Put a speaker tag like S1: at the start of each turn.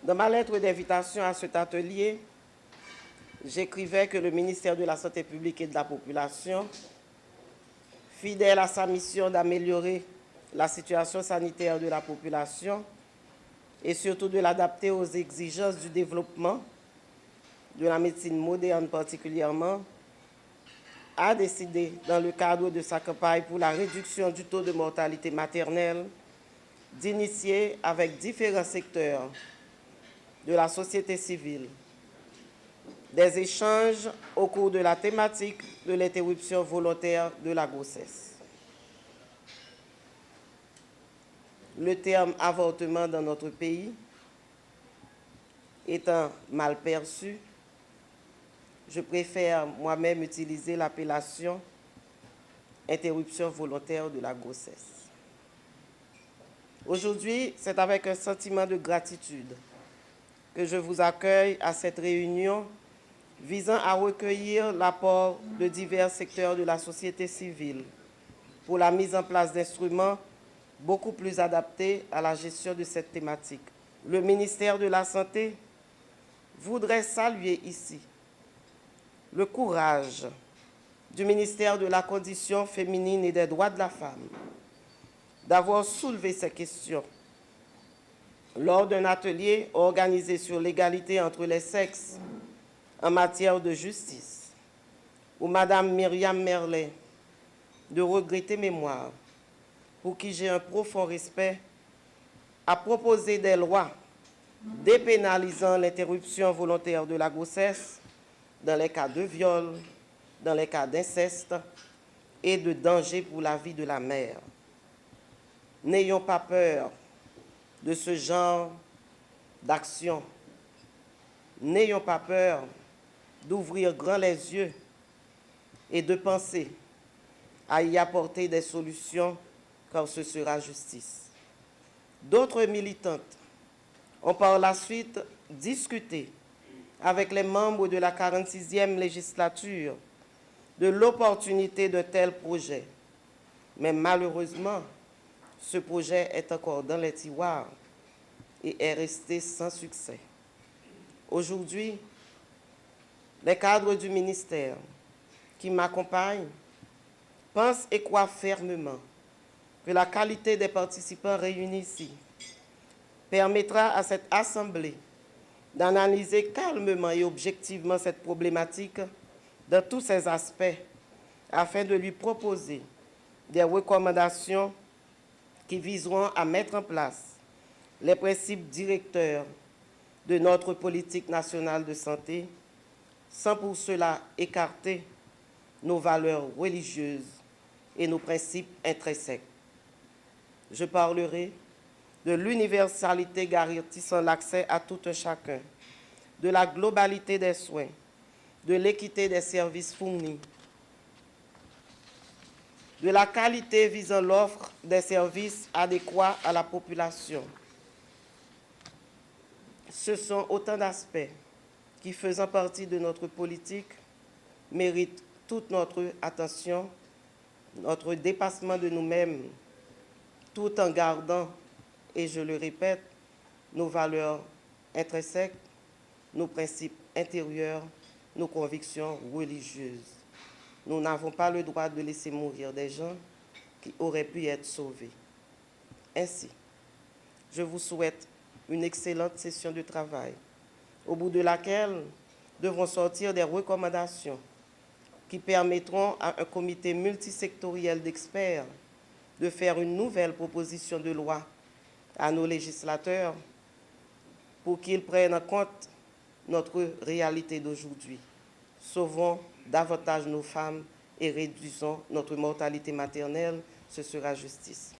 S1: Dans ma lettre d'invitation à cet atelier, j'écrivais que le ministère de la Santé publique et de la Population, fidèle à sa mission d'améliorer la situation sanitaire de la population et surtout de l'adapter aux exigences du développement, de la médecine moderne particulièrement, a décidé, dans le cadre de sa campagne pour la réduction du taux de mortalité maternelle, d'initier avec différents secteurs de la société civile des échanges au cours de la thématique de l'interruption volontaire de la grossesse. Le terme avortement dans notre pays étant mal perçu, je préfère moi-même utiliser l'appellation interruption volontaire de la grossesse. Aujourd'hui, c'est avec un sentiment de gratitude que je vous accueille à cette réunion visant à recueillir l'apport de divers secteurs de la société civile pour la mise en place d'instruments beaucoup plus adaptés à la gestion de cette thématique. Le ministère de la Santé voudrait saluer ici le courage du ministère de la Condition féminine et des droits de la femme d'avoir soulevé ces questions lors d'un atelier organisé sur l'égalité entre les sexes en matière de justice, où Mme Myriam Merlet, de regretter mémoire, pour qui j'ai un profond respect, a proposé des lois dépénalisant l'interruption volontaire de la grossesse dans les cas de viol, dans les cas d'inceste et de danger pour la vie de la mère. N'ayons pas peur de ce genre d'action. N'ayons pas peur d'ouvrir grand les yeux et de penser à y apporter des solutions, car ce sera justice. D'autres militantes ont par la suite discuté avec les membres de la 46e législature de l'opportunité de tels projets. Mais malheureusement, ce projet est encore dans les tiroirs et est resté sans succès. Aujourd'hui, les cadres du ministère qui m'accompagnent pensent et croient fermement que la qualité des participants réunis ici permettra à cette Assemblée d'analyser calmement et objectivement cette problématique dans tous ses aspects afin de lui proposer des recommandations qui viseront à mettre en place les principes directeurs de notre politique nationale de santé, sans pour cela écarter nos valeurs religieuses et nos principes intrinsèques. Je parlerai de l'universalité garantissant l'accès à tout un chacun, de la globalité des soins, de l'équité des services fournis, de la qualité visant l'offre des services adéquats à la population. Ce sont autant d'aspects qui, faisant partie de notre politique, méritent toute notre attention, notre dépassement de nous-mêmes, tout en gardant, et je le répète, nos valeurs intrinsèques, nos principes intérieurs, nos convictions religieuses. Nous n'avons pas le droit de laisser mourir des gens qui auraient pu être sauvés. Ainsi, je vous souhaite une excellente session de travail, au bout de laquelle devront sortir des recommandations qui permettront à un comité multisectoriel d'experts de faire une nouvelle proposition de loi à nos législateurs pour qu'ils prennent en compte notre réalité d'aujourd'hui. Sauvons davantage nos femmes et réduisons notre mortalité maternelle, ce sera justice.